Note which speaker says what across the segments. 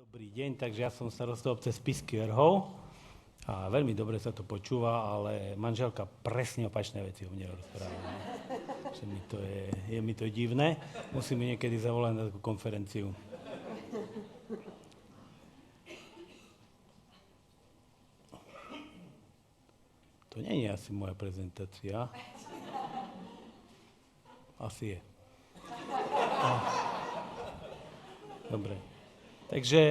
Speaker 1: Dobrý deň, takže ja som starosta obce Spišský Vrchov a veľmi dobre sa to počúva, ale manželka presne opačné veci o mne rozpráva. Že je mi to divné, musím mi niekedy zavolať na takú konferenciu. To nie je asi moja prezentácia. Asi je. Dobre. Takže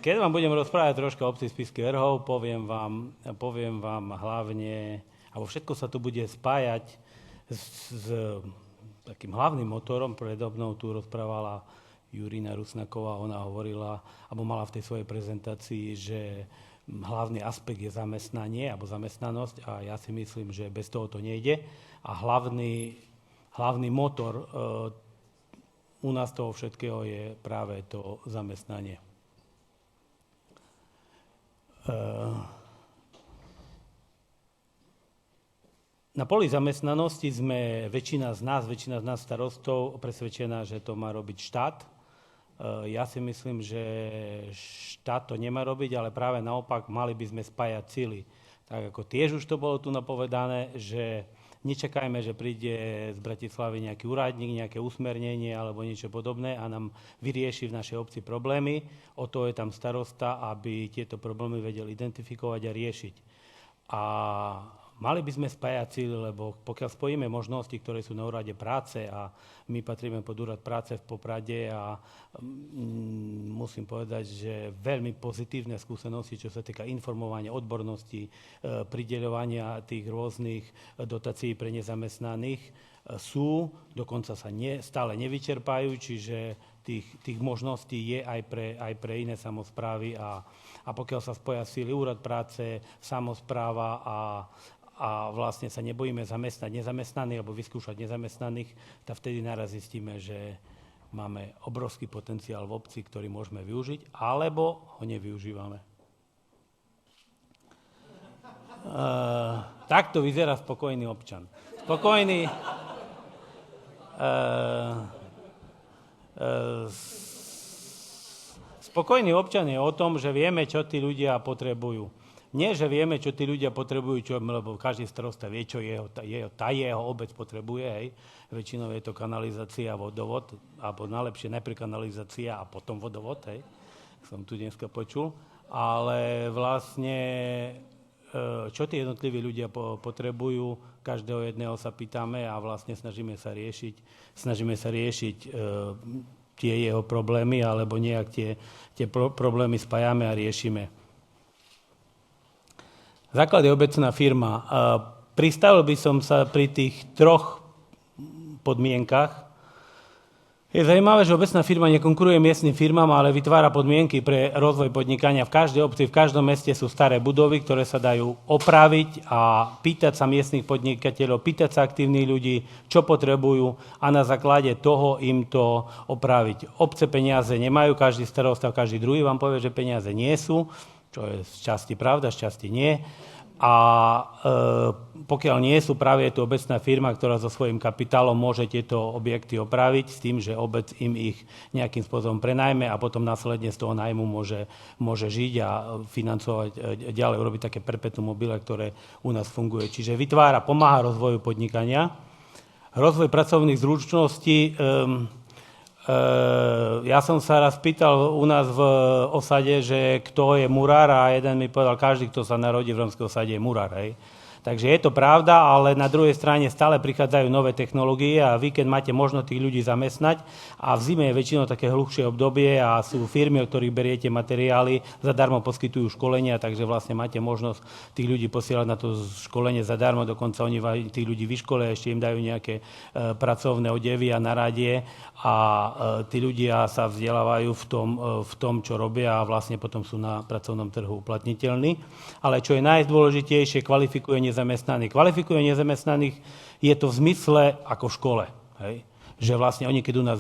Speaker 1: keď vám budem rozprávať troška o obci Spišský Vrchov, poviem vám hlavne, alebo všetko sa tu bude spájať s takým hlavným motorom. Predo mnou tu rozprávala Jurína Rusnaková, ona hovorila, alebo mala v tej svojej prezentácii, že hlavný aspekt je zamestnanie alebo zamestnanosť a ja si myslím, že bez toho to nejde. A hlavný motor u nás toho všetkého je práve to zamestnanie. Na poli zamestnanosti sme väčšina z nás starostov presvedčená, že to má robiť štát. Ja si myslím, že štát to nemá robiť, ale práve naopak mali by sme spájať sily. Tak ako tiež už to bolo tu napovedané, že nečakajme, že príde z Bratislavy nejaký úradník, nejaké usmernenie alebo niečo podobné a nám vyrieši v našej obci problémy. O to je tam starosta, aby tieto problémy vedel identifikovať a riešiť. A mali by sme spájať síly, lebo pokiaľ spojíme možnosti, ktoré sú na úrade práce a my patríme pod úrad práce v Poprade a musím povedať, že veľmi pozitívne skúsenosti, čo sa týka informovania, odbornosti, prideľovania tých rôznych dotácií pre nezamestnaných sú, dokonca sa stále nevyčerpajú, čiže tých možností je aj pre iné samosprávy a pokiaľ sa spoja síly úrad práce, samospráva a vlastne sa nebojíme zamestnať nezamestnaných alebo vyskúšať nezamestnaných, tak vtedy naraz zistíme, že máme obrovský potenciál v obci, ktorý môžeme využiť, alebo ho nevyužívame. Takto vyzerá spokojný občan. Spokojný občan je o tom, že vieme, čo tí ľudia potrebujú. Nie, že vieme, čo tí ľudia potrebujú, lebo každý starosta vie, čo tá jeho obec potrebuje. Hej. Väčšinou je to kanalizácia a vodovod, alebo najlepšie najprv kanalizácia a potom vodovod. Hej. Som tu dneska počul. Ale vlastne, čo tí jednotliví ľudia potrebujú, každého jedného sa pýtame a vlastne snažíme sa riešiť tie jeho problémy, alebo nejak tie problémy spájame a riešime. Základ je obecná firma. Pristavil by som sa pri tých troch podmienkach. Je zaujímavé, že obecná firma nekonkuruje miestnym firmám, ale vytvára podmienky pre rozvoj podnikania. V každej obci, v každom meste sú staré budovy, ktoré sa dajú opraviť a pýtať sa miestnych podnikateľov, pýtať sa aktívnych ľudí, čo potrebujú a na základe toho im to opraviť. Obce peniaze nemajú, každý starosta, každý druhý vám povie, že peniaze nie sú, čo je z časti pravda, z časti nie. A pokiaľ nie sú, práve je tu obecná firma, ktorá so svojím kapitálom môže tieto objekty opraviť s tým, že obec im ich nejakým spôsobom prenajme a potom následne z toho nájmu môže žiť a financovať ďalej, urobiť také perpetuum mobile, ktoré u nás funguje. Čiže pomáha rozvoju podnikania. Rozvoj pracovných zručností. Ja som sa raz pýtal u nás v osade, že kto je murár a jeden mi povedal, každý, kto sa narodí v rómskej osade, je murár. Hej. Takže je to pravda, ale na druhej strane stále prichádzajú nové technológie a vy, keď máte možnosť tých ľudí zamestnať a v zime je väčšinou také hluchšie obdobie a sú firmy, od ktorých beriete materiály, zadarmo poskytujú školenia, takže vlastne máte možnosť tých ľudí posielať na to školenie zadarmo, dokonca oni tých ľudí vyškolia, ešte im dajú nejaké pracovné odevy a naradie a tí ľudia sa vzdelávajú v tom, čo robia a vlastne potom sú na pracovnom trhu uplatniteľní. Ale čo je najdôležitejšie, kvalifikuje nezamestnaných, je to v zmysle ako v škole. Hej? Že vlastne oni, keď u nás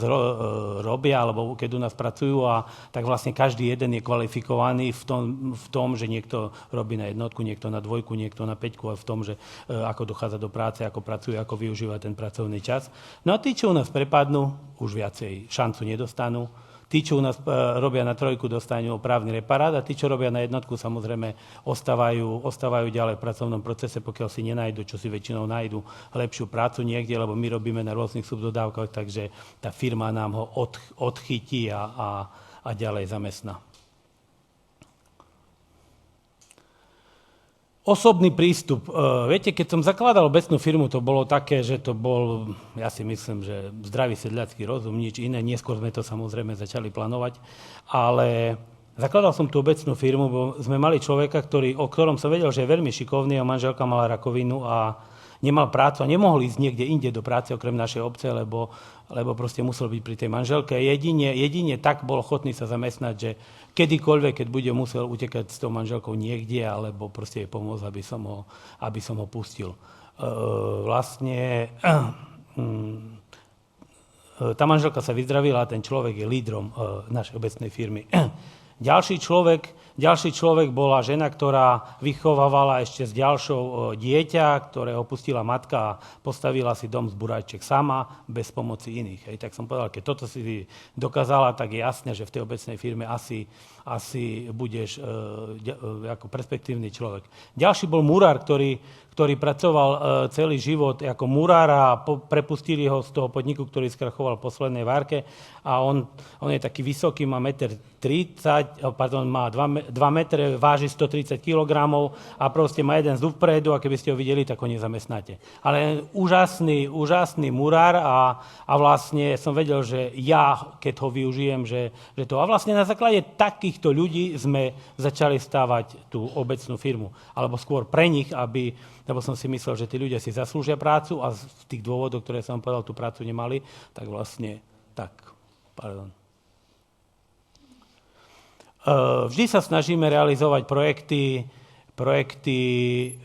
Speaker 1: robia, alebo keď u nás pracujú, tak vlastne každý jeden je kvalifikovaný v tom, že niekto robí na jednotku, niekto na dvojku, niekto na päťku, a v tom, že ako dochádza do práce, ako pracuje, ako využíva ten pracovný čas. No a tí, čo u nás prepadnú, už viacej šancu nedostanú. Tí, čo u nás robia na trojku, dostanú právny reparát a tí, čo robia na jednotku, samozrejme ostávajú ďalej v pracovnom procese, pokiaľ si nenajdu, čo si väčšinou nájdu, lepšiu prácu niekde, lebo my robíme na rôznych subdodávkach, takže tá firma nám ho odchytí a ďalej zamestná. Osobný prístup. Viete, keď som zakladal obecnú firmu, to bolo také, že to bol, ja si myslím, že zdravý sedliacky rozum, nič iné. Neskôr sme to samozrejme začali plánovať, ale zakladal som tú obecnú firmu, bo sme mali človeka, o ktorom som vedel, že je veľmi šikovný a manželka mala rakovinu a nemal prácu a nemohol ísť niekde inde do práce okrem našej obce, lebo proste musel byť pri tej manželke. Jedine tak bol ochotný sa zamestnať, že kedykoľvek, keď bude musel utekať s tou manželkou niekde, alebo proste jej pomôcť, aby som ho pustil. Vlastne tá manželka sa vyzdravila a ten človek je lídrom našej obecnej firmy. Ďalší človek bola žena, ktorá vychovávala ešte s ďalšou dieťa, ktoré opustila matka a postavila si dom z burajčiek sama, bez pomoci iných. Hej. Tak som povedal, keď toto si dokázala, tak je jasné, že v tej obecnej firme asi budeš ako perspektívny človek. Ďalší bol murár, ktorý pracoval celý život ako murár a prepustili ho z toho podniku, ktorý skrachoval v poslednej várke a on je taký vysoký, má 1,30 m, má 2 metre, váži 130 kg a proste má jeden zub vpredu a keby ste ho videli, tak ho nezamestnáte. Ale úžasný murár a vlastne som vedel, že ja, keď ho využijem, že to. A vlastne na základe takýchto ľudí sme začali stávať tú obecnú firmu. Alebo skôr pre nich, lebo som si myslel, že tí ľudia si zaslúžia prácu a z tých dôvodov, ktoré som povedal, tú prácu nemali, tak vlastne Vždy sa snažíme realizovať projekty,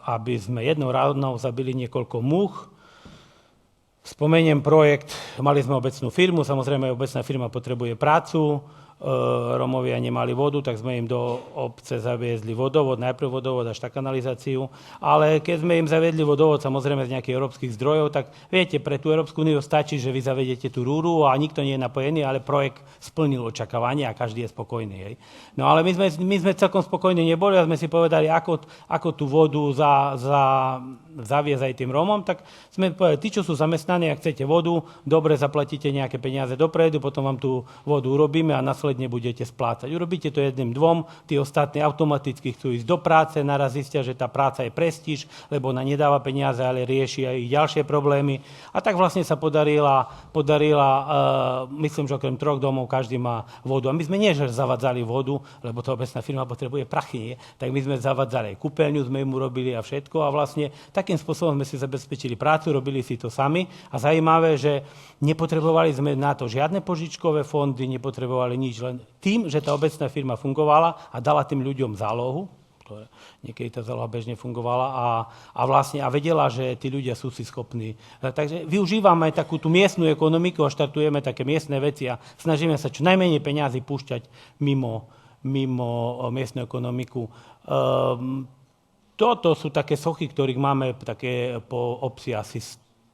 Speaker 1: aby sme jednou ránou zabili niekoľko múch. Spomeniem projekt, mali sme obecnú firmu, samozrejme obecná firma potrebuje prácu, Romovia nemali vodu, tak sme im do obce zaviezli vodovod, najprv vodovod až tak kanalizáciu, ale keď sme im zaviedli vodovod, samozrejme z nejakých európskych zdrojov, tak viete, pre tú Európsku úniu stačí, že vy zavedete tú rúru a nikto nie je napojený, ale projekt splnil očakávania a každý je spokojný. Hej. No ale my sme celkom spokojní neboli a sme si povedali, ako tú vodu zaviesť aj tým Rómom, tak sme povedali, tí, čo sú zamestnaní, ak chcete vodu, dobre zaplatíte nejaké peniaze dopredu, potom vám tú vodu urobíme a následne budete splácať. Urobíte to jedným, dvom, tí ostatní automaticky chcú ísť do práce, naraz zistia, že tá práca je prestíž, lebo ona nedáva peniaze, ale rieši aj ich ďalšie problémy. A tak vlastne sa podarila myslím, že okrem 3 domov každý má vodu. A my sme nie, že zavadzali vodu, lebo to obecná firma potrebuje prachy, nie? Tak my sme zavadzali aj kúpeľňu, sme im urobili a všetko a vlastne takým spôsobom sme si zabezpečili prácu, robili si to sami a zaujímavé, že nepotrebovali sme na to žiadne požičkové fondy, nepotrebovali nič, len tým, že tá obecná firma fungovala a dala tým ľuďom zálohu, ktoré niekedy tá záloha bežne fungovala a vedela, že tí ľudia sú si schopní. Takže využívame takú tú miestnu ekonomiku a štartujeme také miestne veci a snažíme sa čo najmenej peňazí púšťať mimo miestnu ekonomiku. Toto sú také sochy, ktorých máme také po obci asi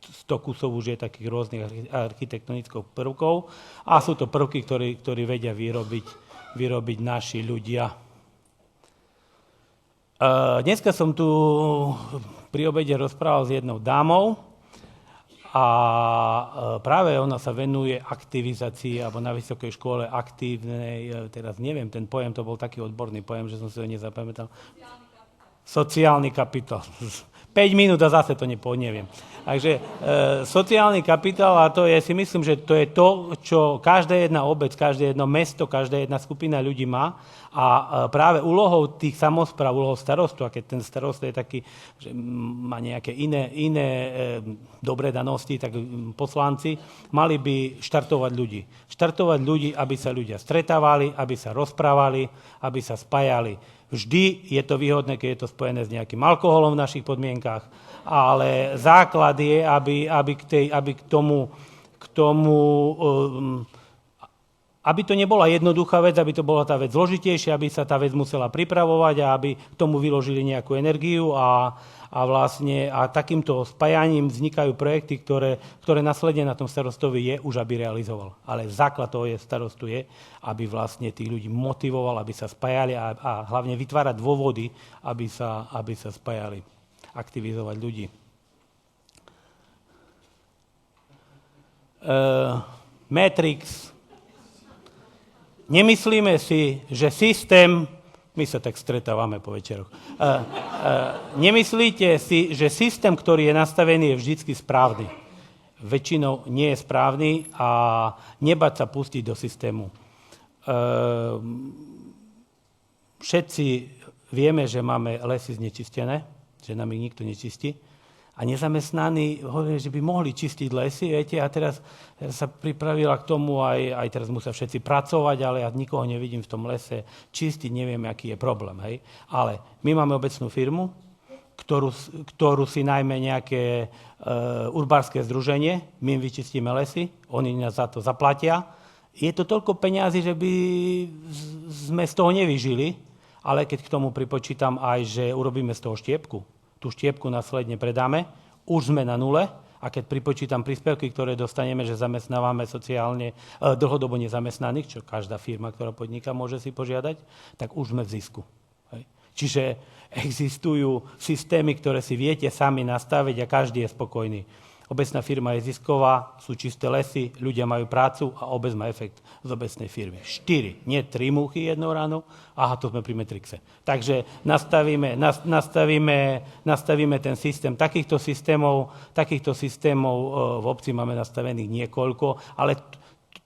Speaker 1: 100 kusov už je takých rôznych architektonických prvkov a sú to prvky, ktorí vedia vyrobiť naši ľudia. Dneska som tu pri obede rozprával s jednou dámou a práve ona sa venuje aktivizácii alebo na vysokej škole aktívnej, teraz neviem, ten pojem, to bol taký odborný pojem, že som si ho nezapamätal. Sociálny kapitál. 5 minút a zase to neviem. Takže sociálny kapitál, a to je, si myslím, že to je to, čo každá jedna obec, každé jedno mesto, každá jedna skupina ľudí má. A práve úlohou tých samospráv, úlohou starostu, a keď ten starosta je taký, že má nejaké iné dobré danosti, tak poslanci mali by štartovať ľudí. Štartovať ľudí, aby sa ľudia stretávali, aby sa rozprávali, aby sa spájali. Vždy je to výhodné, keď je to spojené s nejakým alkoholom v našich podmienkách, ale základ je, aby k tomu aby to nebola jednoduchá vec, aby to bola tá vec zložitejšia, aby sa tá vec musela pripravovať a aby k tomu vyložili nejakú energiu a takýmto spájaním vznikajú projekty, ktoré následne na tom starostovi je už, aby realizoval. Ale základ toho starostu je, aby vlastne tých ľudí motivoval, aby sa spájali a hlavne vytvárať dôvody, aby sa spájali, aktivizovať ľudí. Matrix. Nemyslíme si, že systém, my sa tak stretávame po večeroch, nemyslíte si, že systém, ktorý je nastavený, je vždycky správny. Väčšinou nie je správny a nebať sa pustiť do systému. Všetci vieme, že máme lesy znečistené, že nám ich nikto nečistí. A nezamestnaní hovorí, že by mohli čistiť lesy, viete, a teraz sa pripravila k tomu, aj teraz musia všetci pracovať, ale ja nikoho nevidím v tom lese čistiť, neviem, aký je problém, hej. Ale my máme obecnú firmu, ktorú si najmä nejaké urbárske združenie, my im vyčistíme lesy, oni nás za to zaplatia. Je to toľko peňazí, že by sme z toho nevyžili, ale keď k tomu pripočítam aj, že urobíme z toho štiepku, tú štiepku následne predáme, už sme na nule a keď pripočítam príspevky, ktoré dostaneme, že zamestnávame sociálne dlhodobo nezamestnaných, čo každá firma, ktorá podniká, môže si požiadať, tak už sme v zisku. Hej. Čiže existujú systémy, ktoré si viete sami nastaviť a každý je spokojný. Obecná firma je zisková, sú čisté lesy, ľudia majú prácu a obec má efekt z obecnej firmy. 4, nie 3 múchy jednou ráno, aha, to sme pri Matrixe. Takže nastavíme ten systém. Takýchto systémov v obci máme nastavených niekoľko, ale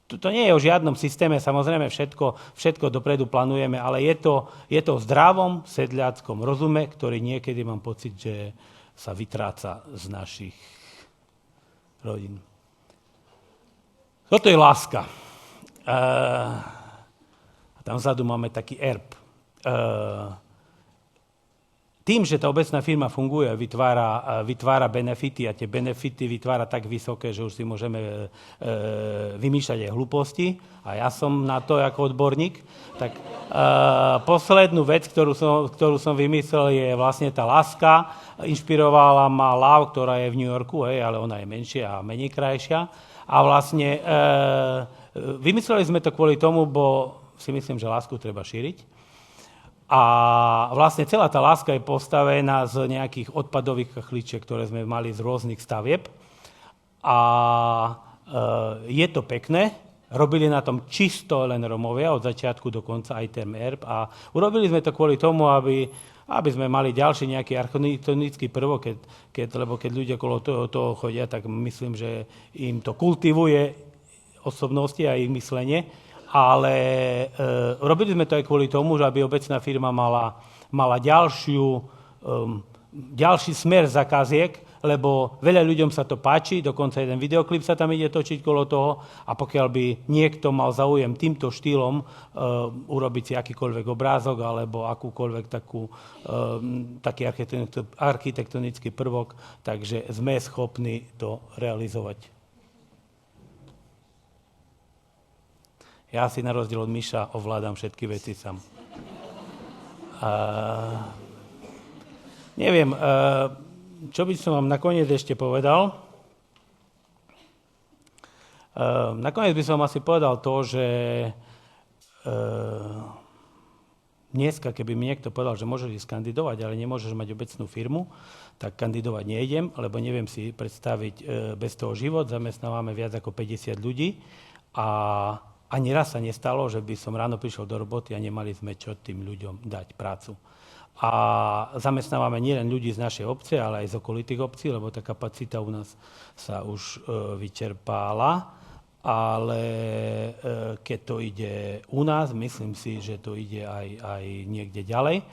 Speaker 1: to nie je o žiadnom systéme, samozrejme všetko dopredu plánujeme, ale je to v zdravom sedliackom rozume, ktorý niekedy mám pocit, že sa vytráca z našich rodín. Toto je láska. Tam vzadu máme taký erb. Tým, že tá obecná firma funguje, vytvára benefity a tie benefity vytvára tak vysoké, že už si môžeme vymýšľať aj hlúposti. A ja som na to ako odborník. Tak poslednú vec, ktorú som vymyslel, je vlastne tá láska. Inšpirovala ma Love, ktorá je v New Yorku, ale ona je menšia a menej krajšia. A vlastne vymysleli sme to kvôli tomu, bo si myslím, že lásku treba šíriť. A vlastne celá tá láska je postavená z nejakých odpadových kachličiek, ktoré sme mali z rôznych stavieb. A je to pekné. Robili na tom čisto len Romovia, od začiatku do konca aj ten erb. A urobili sme to kvôli tomu, aby sme mali ďalší nejaký architektonický prvok, lebo keď ľudia okolo toho chodia, tak myslím, že im to kultivuje osobnosti a ich myslenie. Ale robili sme to aj kvôli tomu, že aby obecná firma mala ďalší smer zakaziek, lebo veľa ľuďom sa to páči, dokonca jeden videoklip sa tam ide točiť kolo toho a pokiaľ by niekto mal záujem týmto štýlom urobiť si akýkoľvek obrázok alebo akúkoľvek taký architektonický prvok, takže sme schopní to realizovať. Ja si na rozdiel od Miša ovládam všetky veci sám. Neviem, čo by som vám nakoniec ešte povedal. Nakoniec by som asi povedal to, že dneska, keby mi niekto povedal, že môžeš ísť kandidovať, ale nemôžeš mať obecnú firmu, tak kandidovať nejdem, lebo neviem si predstaviť bez toho život. Zamestnávame viac ako 50 ľudí a ani raz sa nestalo, že by som ráno prišiel do roboty a nemali sme čo tým ľuďom dať prácu. A zamestnávame nielen ľudí z našej obce, ale aj z okolitých obcí, lebo tá kapacita u nás sa už vyčerpála. Ale keď to ide u nás, myslím si, že to ide aj niekde ďalej.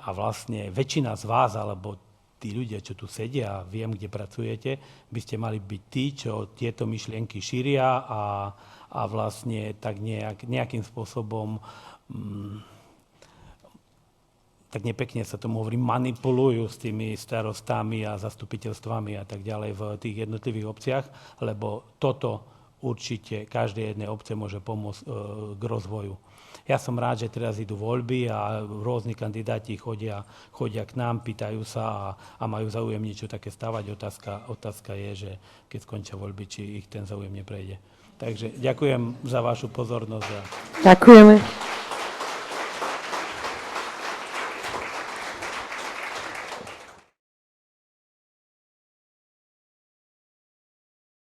Speaker 1: A vlastne väčšina z vás, alebo tí ľudia, čo tu sedia a viem, kde pracujete, by ste mali byť tí, čo tieto myšlienky šíria a vlastne tak nejakým spôsobom tak nepekne sa tomu hovorí, manipulujú s tými starostami a zastupiteľstvami a tak ďalej v tých jednotlivých obciach, lebo toto určite každej jednej obce môže pomôcť k rozvoju. Ja som rád, že teraz idú voľby a rôzni kandidáti chodia k nám, pýtajú sa a majú záujem niečo také stavať. Otázka je, že keď skončia voľby, či ich ten záujem neprejde. Takže ďakujem za vašu pozornosť.
Speaker 2: Ďakujeme.